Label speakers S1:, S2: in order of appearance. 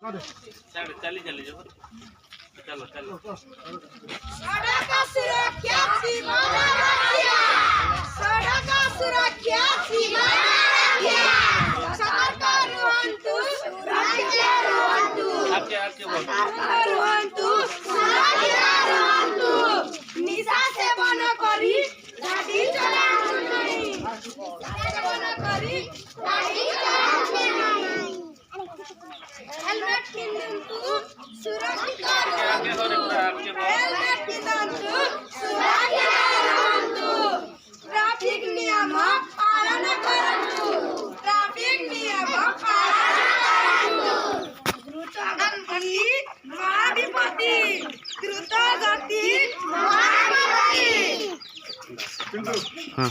S1: चली चली जाओ चलो चलो
S2: सड़क सुरक्षा सीमाना रखिया सड़क सुरक्षा सीमाना रखिया सरकार रुहंतु सुरक्षा रुहंतु
S1: आपके बोल
S2: सरकार रुहंतु सुरक्षा रुहंतु निशा सेवन करी गाड़ी चलाओ नहीं सेवन करी गाड़ी चलाओ नहीं हेलमेट पिंधन्तु सुरक्षित रुहन्तु हेलमेट पिंधन्तु सुरक्षित रुहन्तु ट्राफिक नियम पालन करन्तु ट्राफिक नियम पालन करन्तु द्रुत गति महाविपत्ति
S3: हाँ